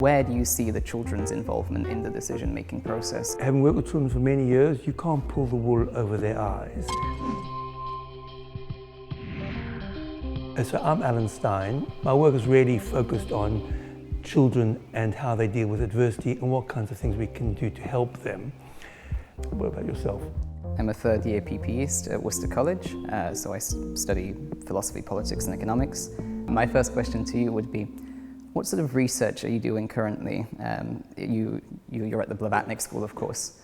Where do you see the children's involvement in the decision-making process? Having worked with children for many years, you can't pull the wool over their eyes. And so I'm Alan Stein. My work is really focused on children and how they deal with adversity and what kinds of things we can do to help them. What about yourself? I'm a third-year PPist at Worcester College, so I study philosophy, politics and economics. My first question to you would be, what sort of research are you doing currently? You're at the Blavatnik School, of course.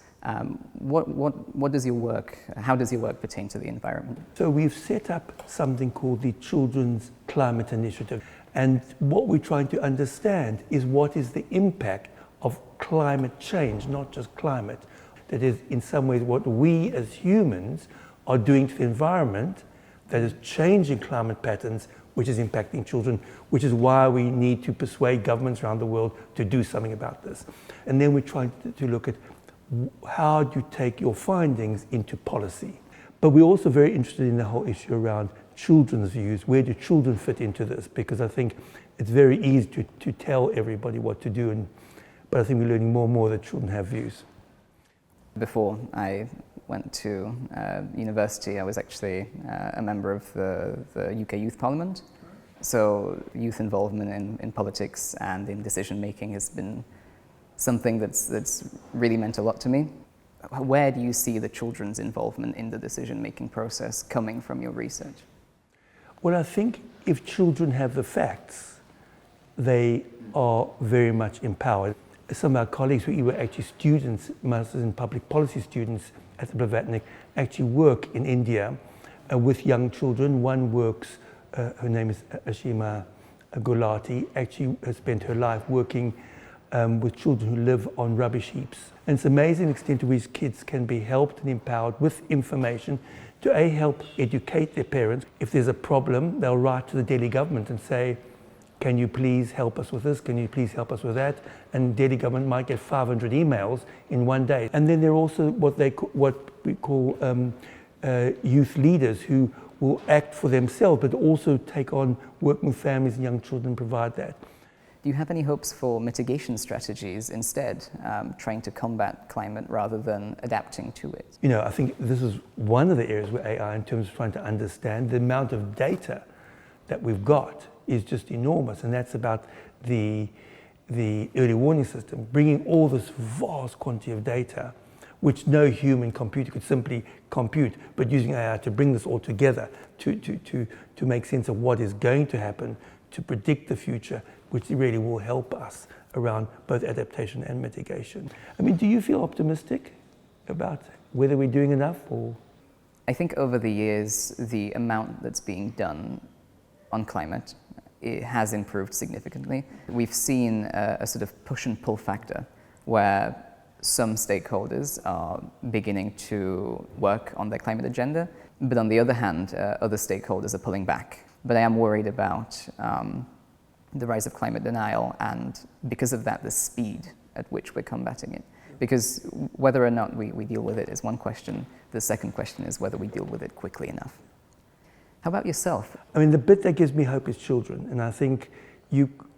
What does your work, how does your work pertain to the environment? So we've set up something called the Children's Climate Initiative. And what we're trying to understand is what is the impact of climate change, not just climate. That is, in some ways, what we as humans are doing to the environment that is changing climate patterns, which is impacting children, which is why we need to persuade governments around the world to do something about this. And then we're trying to look at how do you take your findings into policy. But we're also very interested in the whole issue around children's views. Where do children fit into this? Because I think it's very easy to tell everybody what to do, but I think we're learning more and more that children have views. Before I went to university, I was actually a member of the UK Youth Parliament. So youth involvement in politics and in decision making has been something that's really meant a lot to me. Where do you see the children's involvement in the decision making process coming from your research? Well, I think if children have the facts, they are very much empowered. Some of our colleagues who were actually students, masters in public policy students at the Blavatnik, actually work in India with young children. One works, her name is Ashima Gulati, actually has spent her life working with children who live on rubbish heaps. And it's amazing the extent to which kids can be helped and empowered with information to help educate their parents. If there's a problem, they'll write to the Delhi government and say, can you please help us with this? Can you please help us with that? And Delhi government might get 500 emails in one day. And then there are also what we call youth leaders who will act for themselves, but also take on working with families and young children and provide that. Do you have any hopes for mitigation strategies instead, trying to combat climate rather than adapting to it? You know, I think this is one of the areas where AI, in terms of trying to understand the amount of data that we've got, is just enormous, and that's about the early warning system, bringing all this vast quantity of data, which no human computer could simply compute, but using AI to bring this all together to make sense of what is going to happen, to predict the future, which really will help us around both adaptation and mitigation. I mean, do you feel optimistic about whether we're doing enough? Or? I think over the years, the amount that's being done on climate, it has improved significantly. We've seen a sort of push and pull factor where some stakeholders are beginning to work on their climate agenda, but on the other hand, other stakeholders are pulling back. But I am worried about the rise of climate denial, and because of that, the speed at which we're combating it. Because whether or not we deal with it is one question. The second question is whether we deal with it quickly enough. How about yourself? I mean, the bit that gives me hope is children. And I think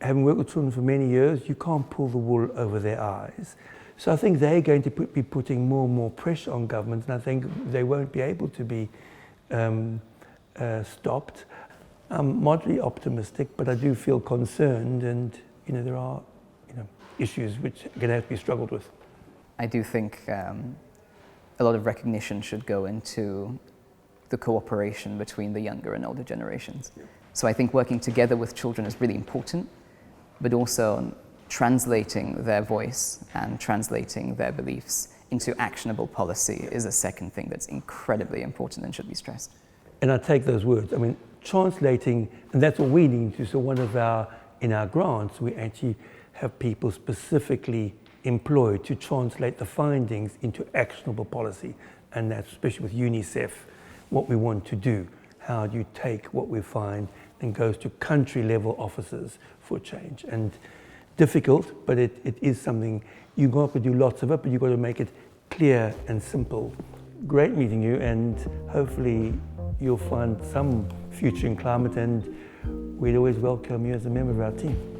having worked with children for many years, you can't pull the wool over their eyes. So I think they're going to be putting more and more pressure on governments, and I think they won't be able to be stopped. I'm moderately optimistic, but I do feel concerned, and there are issues which are going to have to be struggled with. I do think a lot of recognition should go into the cooperation between the younger and older generations. Yeah. So I think working together with children is really important, but also translating their voice and translating their beliefs into actionable policy is a second thing that's incredibly important and should be stressed. And I take those words, I mean, translating, and that's what we need to. So in our grants, we actually have people specifically employed to translate the findings into actionable policy. And that's especially with UNICEF, what we want to do. How do you take what we find and goes to country level offices for change? And difficult, but it is something, you've got to do lots of it, but you've got to make it clear and simple. Great meeting you, and hopefully you'll find some future in climate, and we'd always welcome you as a member of our team.